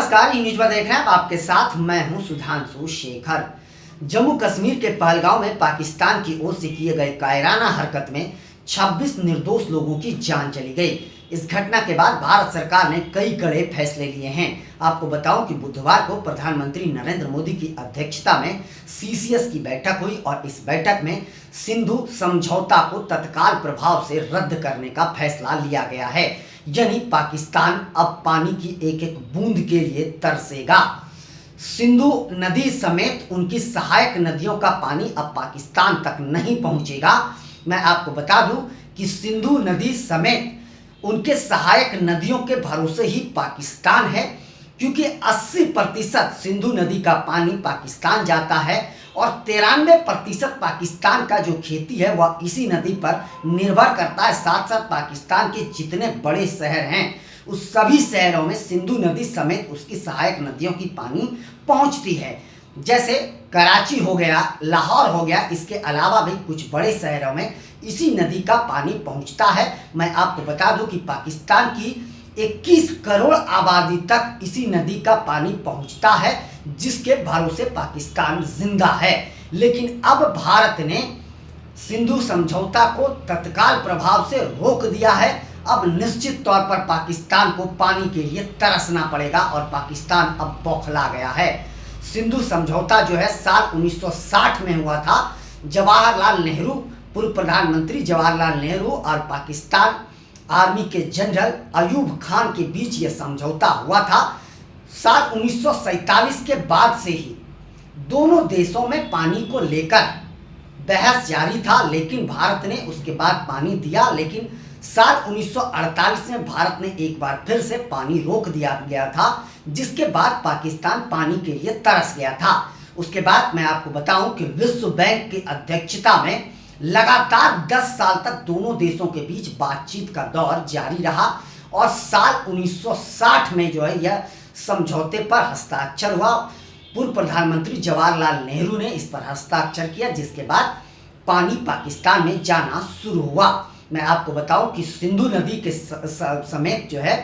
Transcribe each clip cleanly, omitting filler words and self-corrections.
नमस्कार, ई न्यूज में देख रहे हैं आपके साथ मैं हूं सुधांशु शेखर। जम्मू कश्मीर के पहलगांव में पाकिस्तान की ओर से किए गए कायराना हरकत में 26 निर्दोष लोगों की जान चली गई। इस घटना के बाद भारत सरकार ने कई कड़े फैसले लिए हैं। आपको बताऊं कि बुधवार को प्रधानमंत्री नरेंद्र मोदी की अध्यक्षता में सीसीएस की बैठक हुई और इस बैठक में सिंधु समझौता को तत्काल प्रभाव से रद्द करने का फैसला लिया गया है। यानी पाकिस्तान अब पानी की एक एक बूंद के लिए तरसेगा। सिंधु नदी समेत उनकी सहायक नदियों का पानी अब पाकिस्तान तक नहीं पहुंचेगा। मैं आपको बता दूं कि सिंधु नदी समेत उनके सहायक नदियों के भरोसे ही पाकिस्तान है, क्योंकि 80% सिंधु नदी का पानी पाकिस्तान जाता है और 93% पाकिस्तान का जो खेती है वह इसी नदी पर निर्भर करता है। साथ साथ पाकिस्तान के जितने बड़े शहर हैं उस सभी शहरों में सिंधु नदी समेत उसकी सहायक नदियों की पानी पहुंचती है। जैसे कराची हो गया, लाहौर हो गया, इसके अलावा भी कुछ बड़े शहरों में इसी नदी का पानी पहुंचता है। मैं आपको बता दूं कि पाकिस्तान की 21 करोड़ आबादी तक इसी नदी का पानी पहुंचता है, जिसके भरोसे पाकिस्तान जिंदा है। लेकिन अब भारत ने सिंधु समझौता को तत्काल प्रभाव से रोक दिया है। अब निश्चित तौर पर पाकिस्तान को पानी के लिए तरसना पड़ेगा और पाकिस्तान अब बौखला गया है। सिंधु समझौता जो है साल 1960 में हुआ था। जवाहरलाल नेहरू, पूर्व प्रधानमंत्री जवाहरलाल नेहरू और पाकिस्तान आर्मी के जनरल अयूब खान के बीच यह समझौता हुआ था। साल 1947 के बाद से ही दोनों देशों में पानी को लेकर बहस जारी था, लेकिन भारत ने उसके बाद पानी दिया। लेकिन साल 1948 में भारत ने एक बार फिर से पानी रोक दिया गया था, जिसके बाद पाकिस्तान पानी के लिए तरस गया था। उसके बाद मैं आपको बताऊं कि विश्व बैंक की अध्यक्षता में लगातार 10 साल तक दोनों देशों के बीच बातचीत का दौर जारी रहा और साल 1960 में जो है यह समझौते पर हस्ताक्षर हुआ। पूर्व प्रधानमंत्री जवाहरलाल नेहरू ने इस पर हस्ताक्षर किया, जिसके बाद पानी पाकिस्तान में जाना शुरू हुआ। मैं आपको बताऊं कि सिंधु नदी के समेत जो है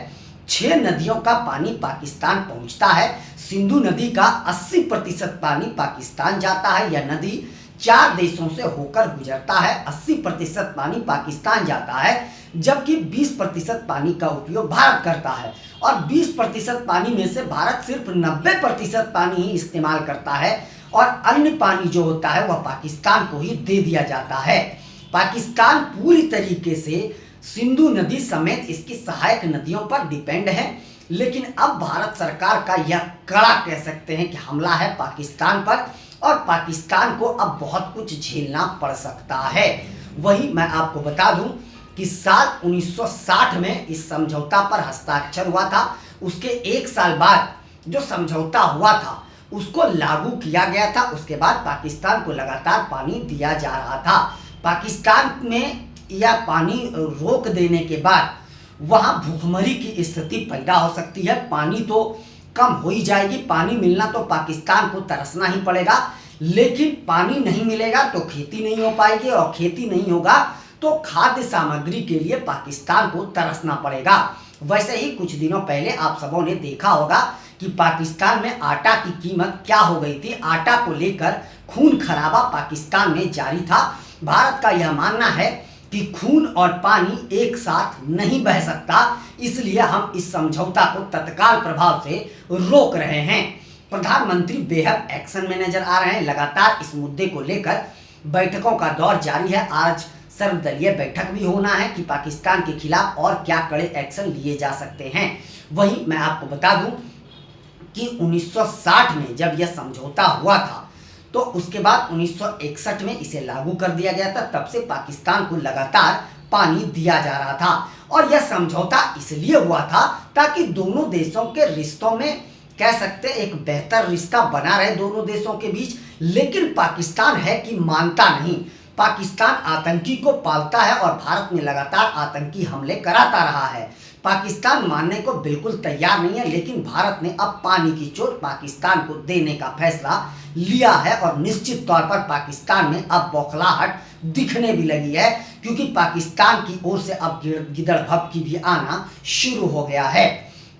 6 नदियों का पानी पाकिस्तान पहुंचता है। सिंधु नदी का 80% पानी पाकिस्तान जाता है। यह नदी 4 देशों से होकर गुजरता है। 80% पानी पाकिस्तान जाता है, जबकि 20% पानी का उपयोग भारत करता है और 20% पानी में से भारत सिर्फ 90% पानी ही इस्तेमाल करता है और अन्य पानी जो होता है वह पाकिस्तान को ही दे दिया जाता है। पाकिस्तान पूरी तरीके से सिंधु नदी समेत इसकी सहायक नदियों पर डिपेंड है। लेकिन अब भारत सरकार का यह कड़ा कह सकते हैं कि हमला है पाकिस्तान पर और पाकिस्तान को अब बहुत कुछ झेलना पड़ सकता है। वही मैं आपको बता दूं कि साल 1960 में इस समझौता पर हस्ताक्षर हुआ था। उसके 1 साल बाद जो समझौता हुआ था उसको लागू किया गया था। उसके बाद पाकिस्तान को लगातार पानी दिया जा रहा था। पाकिस्तान में यह पानी रोक देने के बाद वहां भूखमरी की स्थिति पैदा हो सकती है। पानी तो कम हो ही जाएगी। पानी मिलना तो पाकिस्तान को तरसना ही पड़ेगा, लेकिन पानी नहीं मिलेगा तो खेती नहीं हो पाएगी और खेती नहीं होगा तो खाद्य सामग्री के लिए पाकिस्तान को तरसना पड़ेगा। वैसे ही कुछ दिनों पहले आप सबों ने देखा होगा कि पाकिस्तान में आटा की कीमत क्या हो गई थी। आटा को लेकर खून खराबा पाकिस्तान में जारी था। भारत का यह मानना है कि खून और पानी एक साथ नहीं बह सकता, इसलिए हम इस समझौता को तत्काल प्रभाव से रोक रहे हैं। प्रधानमंत्री बेहद एक्शन में नजर आ रहे हैं। लगातार इस मुद्दे को लेकर बैठकों का दौर जारी है। आज सर्वदलीय बैठक भी होना है कि पाकिस्तान के खिलाफ और क्या कड़े एक्शन लिए जा सकते हैं। वहीं मैं आपको बता दूं कि 1960 में जब यह समझौता हुआ था तो उसके बाद 1961 में इसे लागू कर दिया गया था। तब से पाकिस्तान को लगातार पानी दिया जा रहा था और यह समझौता इसलिए हुआ था ताकि दोनों देशों के रिश्तों में कह सकते हैं एक बेहतर रिश्ता बना रहे दोनों देशों के बीच। लेकिन पाकिस्तान है कि मानता नहीं। पाकिस्तान आतंकी को पालता है और भारत में लगातार आतंकी हमले कराता रहा है। पाकिस्तान मानने को बिल्कुल तैयार नहीं है, लेकिन भारत ने अब पानी की चोट पाकिस्तान को देने का फैसला लिया है और निश्चित तौर पर पाकिस्तान में अब बौखलाहट दिखने भी लगी है, क्योंकि पाकिस्तान की ओर से अब गिदड़ भपकी भी आना शुरू हो गया है।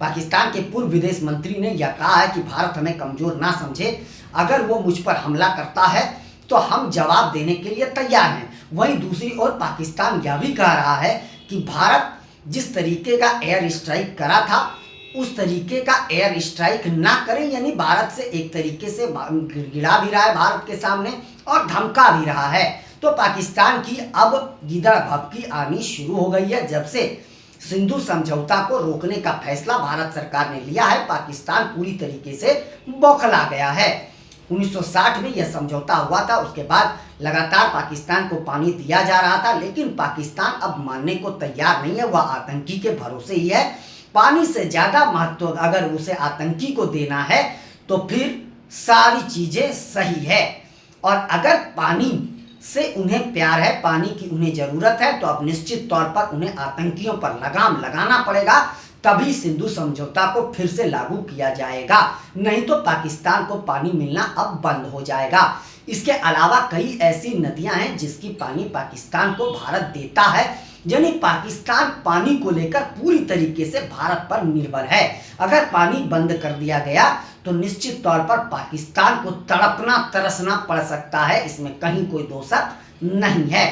पाकिस्तान के पूर्व विदेश मंत्री ने यह कहा है कि भारत हमें कमजोर ना समझे, अगर वो मुझ पर हमला करता है तो हम जवाब देने के लिए तैयार हैं। वहीं दूसरी ओर पाकिस्तान यह भी कह रहा है कि भारत जिस तरीके का एयर स्ट्राइक करा था उस तरीके का एयर स्ट्राइक ना करें, यानी भारत से एक तरीके से गिड़ा भी रहा है भारत के सामने और धमका भी रहा है। तो पाकिस्तान की अब गिदड़ भभकी आनी शुरू हो गई है। जब से सिंधु समझौता को रोकने का फैसला भारत सरकार ने लिया है, पाकिस्तान पूरी तरीके से बौखला गया है। 1960 में यह समझौता हुआ था, उसके बाद लगातार पाकिस्तान को पानी दिया जा रहा था, लेकिन पाकिस्तान अब मानने को तैयार नहीं है। वह आतंकी के भरोसे ही है। पानी से ज्यादा महत्व अगर उसे आतंकी को देना है तो फिर सारी चीजें सही है। और अगर पानी से उन्हें प्यार है, पानी की उन्हें जरूरत है, तो अब निश्चित तौर पर उन्हें आतंकियों पर लगाम लगाना पड़ेगा, तभी सिंधु समझौता को फिर से लागू किया जाएगा, नहीं तो पाकिस्तान को पानी मिलना अब बंद हो जाएगा। इसके अलावा कई ऐसी नदियां हैं जिसकी पानी पाकिस्तान को भारत देता है, यानी पाकिस्तान पानी को लेकर पूरी तरीके से भारत पर निर्भर है। अगर पानी बंद कर दिया गया तो निश्चित तौर पर पाकिस्तान को तड़पना तरसना पड़ सकता है, इसमें कहीं कोई दो शक नहीं है।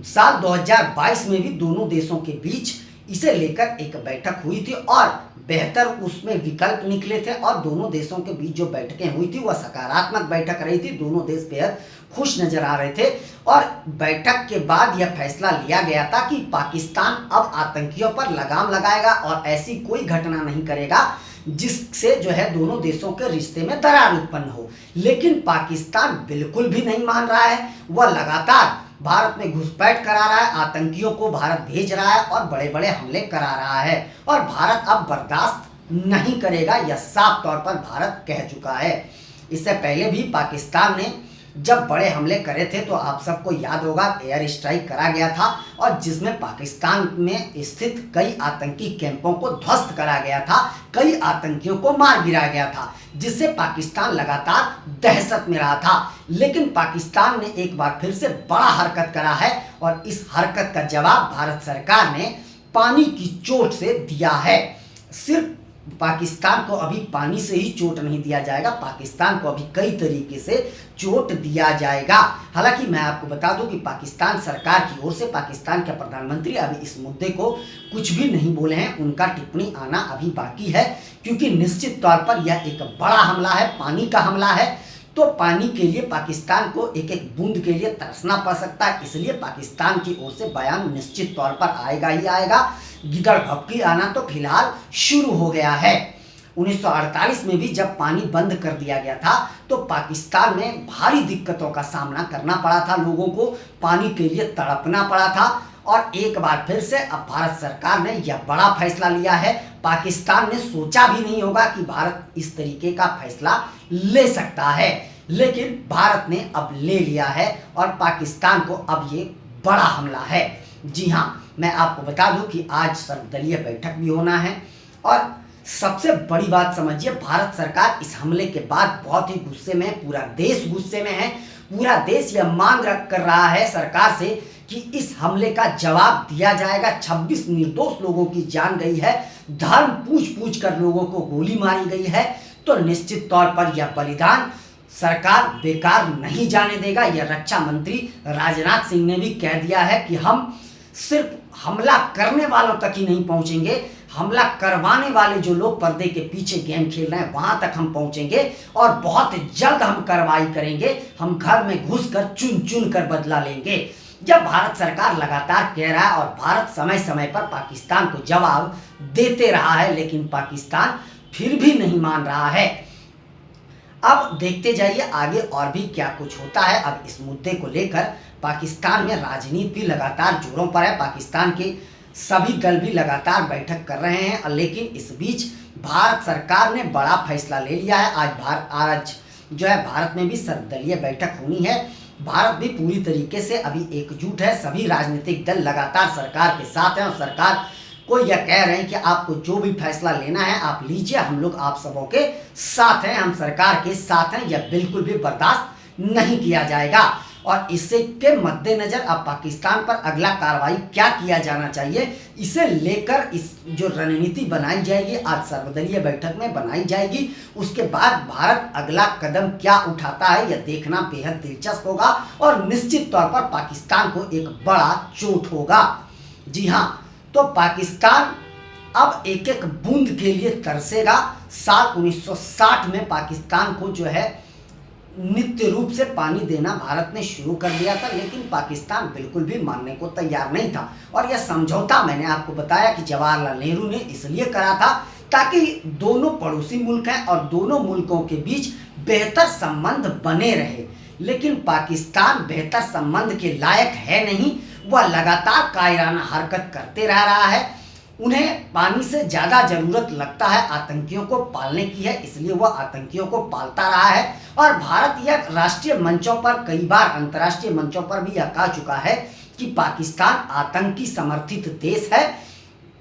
साल 2022 में भी दोनों देशों के बीच इसे लेकर एक बैठक हुई थी और बेहतर उसमें विकल्प निकले थे, और दोनों देशों के बीच जो बैठकें हुई थी वह सकारात्मक बैठक रही थी। दोनों देश बेहद खुश नजर आ रहे थे और बैठक के बाद यह फैसला लिया गया था कि पाकिस्तान अब आतंकियों पर लगाम लगाएगा और ऐसी कोई घटना नहीं करेगा जिससे जो है दोनों देशों के रिश्ते में दरार उत्पन्न हो। लेकिन पाकिस्तान बिल्कुल भी नहीं मान रहा है। वह लगातार भारत में घुसपैठ करा रहा है, आतंकियों को भारत भेज रहा है और बड़े बड़े हमले करा रहा है, और भारत अब बर्दाश्त नहीं करेगा, यह साफ तौर पर भारत कह चुका है। इससे पहले भी पाकिस्तान ने जब बड़े हमले करे थे तो आप सबको याद होगा एयर स्ट्राइक करा गया था, और जिसमें पाकिस्तान में स्थित कई आतंकी कैंपों को ध्वस्त करा गया था, कई आतंकियों को मार गिराया गया था, जिससे पाकिस्तान लगातार दहशत में रहा था। लेकिन पाकिस्तान ने एक बार फिर से बड़ा हरकत करा है और इस हरकत का जवाब भारत सरकार ने पानी की चोट से दिया है। सिर्फ पाकिस्तान को अभी पानी से ही चोट नहीं दिया जाएगा, पाकिस्तान को अभी कई तरीके से चोट दिया जाएगा। हालांकि मैं आपको बता दूं कि पाकिस्तान सरकार की ओर से पाकिस्तान के प्रधानमंत्री अभी इस मुद्दे को कुछ भी नहीं बोले हैं, उनका टिप्पणी आना अभी बाकी है, क्योंकि निश्चित तौर पर यह एक बड़ा हमला है, पानी का हमला है। तो पानी के लिए पाकिस्तान को एक एक बूंद के लिए तरसना पड़ सकता है, इसलिए पाकिस्तान की ओर से बयान निश्चित तौर पर आएगा ही आएगा। गिदड़ भभकी आना तो फिलहाल शुरू हो गया है। 1948 में भी जब पानी बंद कर दिया गया था तो पाकिस्तान में भारी दिक्कतों का सामना करना पड़ा था, लोगों को पानी के लिए तड़पना पड़ा था, और एक बार फिर से अब भारत सरकार ने यह बड़ा फैसला लिया है। पाकिस्तान ने सोचा भी नहीं होगा कि भारत इस तरीके का फैसला ले सकता है, लेकिन भारत ने अब ले लिया है और पाकिस्तान को अब ये बड़ा हमला है। जी हाँ, मैं आपको बता दूं कि आज सर्वदलीय बैठक भी होना है, और सबसे बड़ी बात समझिए, भारत सरकार इस हमले के बाद बहुत ही गुस्से में है, पूरा देश गुस्से में है। पूरा देश यह मांग कर रहा है सरकार से कि इस हमले का जवाब दिया जाएगा। 26 निर्दोष लोगों की जान गई है, धर्म पूछ पूछ कर लोगों को गोली मारी गई है, तो निश्चित तौर पर यह बलिदान सरकार बेकार नहीं जाने देगा। यह रक्षा मंत्री राजनाथ सिंह ने भी कह दिया है कि हम सिर्फ हमला करने वालों तक ही नहीं पहुंचेंगे, हमला करवाने वाले जो लोग पर्दे के पीछे गेम खेल रहे हैं वहां तक हम पहुंचेंगे, और बहुत जल्द हम कार्रवाई करेंगे, हम घर में घुसकर चुन चुन कर बदला लेंगे। जब भारत सरकार लगातार कह रहा है और भारत समय समय पर पाकिस्तान को जवाब देते रहा है, लेकिन पाकिस्तान फिर भी नहीं मान रहा है। अब देखते जाइए आगे और भी क्या कुछ होता है। अब इस मुद्दे को लेकर पाकिस्तान में राजनीति भी लगातार जोरों पर है, पाकिस्तान के सभी दल भी लगातार बैठक कर रहे हैं, लेकिन इस बीच भारत सरकार ने बड़ा फैसला ले लिया है। आज जो है भारत में भी सर्वदलीय बैठक होनी है। भारत भी पूरी तरीके से अभी एकजुट है, सभी राजनीतिक दल लगातार सरकार के साथ हैं और सरकार को यह कह रहे हैं कि आपको जो भी फैसला लेना है आप लीजिए, हम लोग आप सबों के साथ हैं, हम सरकार के साथ हैं, यह बिल्कुल भी बर्दाश्त नहीं किया जाएगा। और इससे के मद्देनजर अब पाकिस्तान पर अगला कार्रवाई क्या किया जाना चाहिए, इसे लेकर इस जो रणनीति बनाई जाएगी आज सर्वदलीय बैठक में बनाई जाएगी। उसके बाद भारत अगला कदम क्या उठाता है यह देखना बेहद दिलचस्प होगा और निश्चित तौर पर पाकिस्तान को एक बड़ा चोट होगा। जी हाँ, तो पाकिस्तान अब एक एक बूंद के लिए तरसेगा। साल 1960 में पाकिस्तान को जो है नित्य रूप से पानी देना भारत ने शुरू कर दिया था, लेकिन पाकिस्तान बिल्कुल भी मानने को तैयार नहीं था। और यह समझौता मैंने आपको बताया कि जवाहरलाल नेहरू ने इसलिए करा था ताकि दोनों पड़ोसी मुल्क हैं और दोनों मुल्कों के बीच बेहतर संबंध बने रहे। लेकिन पाकिस्तान बेहतर संबंध के लायक है नहीं, वह लगातार कायराना हरकत करते रह रहा है। उन्हें पानी से ज़्यादा ज़रूरत लगता है आतंकियों को पालने की है, इसलिए वह आतंकियों को पालता रहा है। और भारत यह राष्ट्रीय मंचों पर कई बार अंतर्राष्ट्रीय मंचों पर भी यह कह चुका है कि पाकिस्तान आतंकी समर्थित देश है।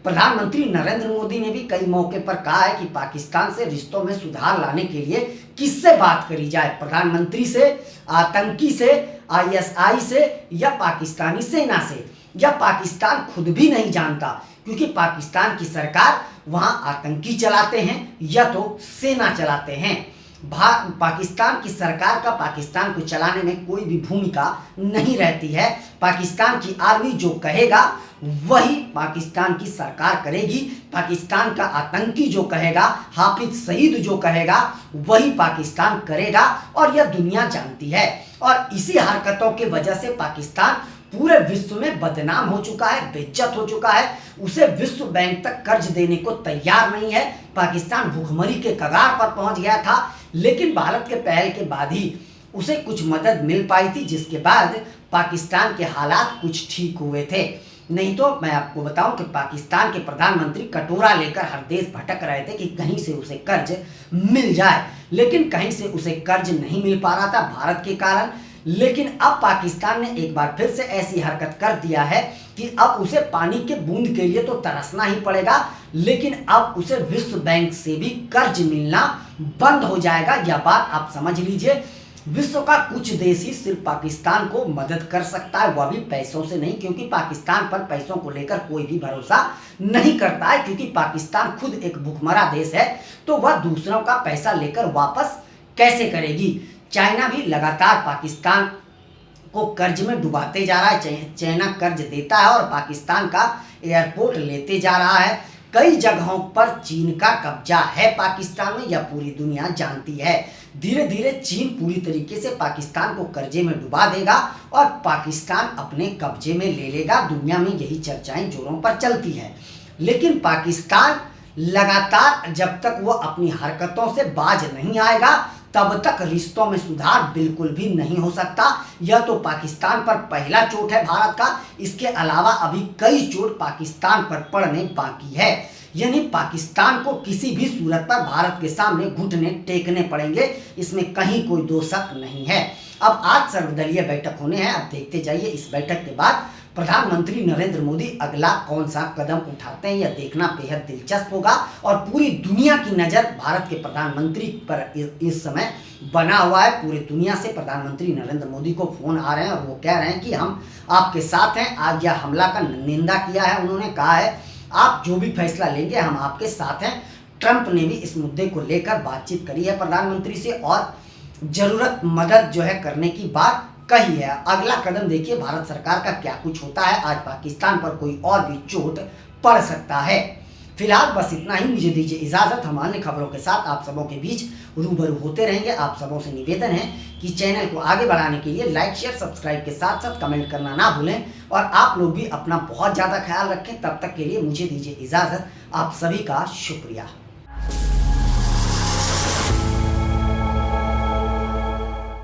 प्रधानमंत्री नरेंद्र मोदी ने भी कई मौके पर कहा है कि पाकिस्तान से रिश्तों में सुधार लाने के लिए किससे बात करी जाए, प्रधानमंत्री से, आतंकी से, आईएसआई से या पाकिस्तानी सेना से। यह पाकिस्तान खुद भी नहीं जानता, क्योंकि पाकिस्तान की सरकार वहां आतंकी चलाते हैं या तो सेना चलाते हैं। पाकिस्तान की सरकार का पाकिस्तान को चलाने में कोई भी भूमिका नहीं रहती है। पाकिस्तान की आर्मी जो कहेगा वही पाकिस्तान की सरकार करेगी। पाकिस्तान का आतंकी जो कहेगा, हाफिज सईद जो कहेगा वही पाकिस्तान करेगा, और यह दुनिया जानती है। और इसी हरकतों की वजह से पाकिस्तान पूरे विश्व में बदनाम हो चुका है, बेइज्जत हो चुका है। उसे विश्व बैंक तक कर्ज देने को तैयार नहीं है। पाकिस्तान भूखमरी के कगार पर पहुंच गया था, लेकिन भारत के पहल के बाद ही उसे कुछ मदद मिल पाई थी, जिसके बाद पाकिस्तान के हालात कुछ ठीक हुए थे। नहीं तो मैं आपको बताऊं कि पाकिस्तान के प्रधानमंत्री कटोरा लेकर हर देश भटक रहे थे कि कहीं से उसे कर्ज मिल जाए, लेकिन कहीं से उसे कर्ज नहीं मिल पा रहा था भारत के कारण। लेकिन अब पाकिस्तान ने एक बार फिर से ऐसी हरकत कर दिया है कि अब उसे पानी के बूंद के लिए तो तरसना ही पड़ेगा, लेकिन अब उसे विश्व बैंक से भी कर्ज मिलना बंद हो जाएगा। यह बात आप समझ लीजिए। विश्व का कुछ देश ही सिर्फ पाकिस्तान को मदद कर सकता है, वह भी पैसों से नहीं, क्योंकि पाकिस्तान पर पैसों को लेकर कोई भी भरोसा नहीं करता है, क्योंकि पाकिस्तान खुद एक भूखमरा देश है, तो वह दूसरों का पैसा लेकर वापस कैसे करेगी। चाइना भी लगातार पाकिस्तान को कर्ज में डुबाते जा रहा है। चाइना कर्ज देता है और पाकिस्तान का एयरपोर्ट लेते जा रहा है। कई जगहों पर चीन का कब्जा है पाकिस्तान में, यह पूरी दुनिया जानती है। धीरे धीरे चीन पूरी तरीके से पाकिस्तान को कर्जे में डुबा देगा और पाकिस्तान अपने कब्जे में ले लेगा। दुनिया में यही चर्चाएं जोरों पर चलती है। लेकिन पाकिस्तान लगातार जब तक वो अपनी हरकतों से बाज नहीं आएगा, तब तक रिश्तों में सुधार बिल्कुल भी नहीं हो सकता। यह तो पाकिस्तान पर पहला चोट है भारत का, इसके अलावा अभी कई चोट पाकिस्तान पर पड़ने बाकी है। यानी पाकिस्तान को किसी भी सूरत पर भारत के सामने घुटने टेकने पड़ेंगे, इसमें कहीं कोई दो शक नहीं है। अब आज सर्वदलीय बैठक होने हैं, अब देखते जाइए इस बैठक के बाद प्रधानमंत्री नरेंद्र मोदी अगला कौन सा कदम उठाते हैं, यह देखना बेहद दिलचस्प होगा। और पूरी दुनिया की नज़र भारत के प्रधानमंत्री पर इस समय बना हुआ है। पूरी दुनिया से प्रधानमंत्री नरेंद्र मोदी को फ़ोन आ रहे हैं और वो कह रहे हैं कि हम आपके साथ हैं। आज यह हमला का निंदा किया है, उन्होंने कहा है आप जो भी फैसला लेंगे हम आपके साथ हैं। ट्रंप ने भी इस मुद्दे को लेकर बातचीत करी है प्रधानमंत्री से और ज़रूरत मदद जो है करने की बात कही है। अगला कदम देखिए भारत सरकार का क्या कुछ होता है। आज पाकिस्तान पर कोई और भी चोट पड़ सकता है। फिलहाल बस इतना ही, मुझे दीजिए इजाज़त। हम अन्य खबरों के साथ आप सबों के बीच रूबरू होते रहेंगे। आप सबों से निवेदन है कि चैनल को आगे बढ़ाने के लिए लाइक शेयर सब्सक्राइब के साथ साथ कमेंट करना ना भूलें और आप लोग भी अपना बहुत ज़्यादा ख्याल रखें। तब तक के लिए मुझे दीजिए इजाज़त। आप सभी का शुक्रिया।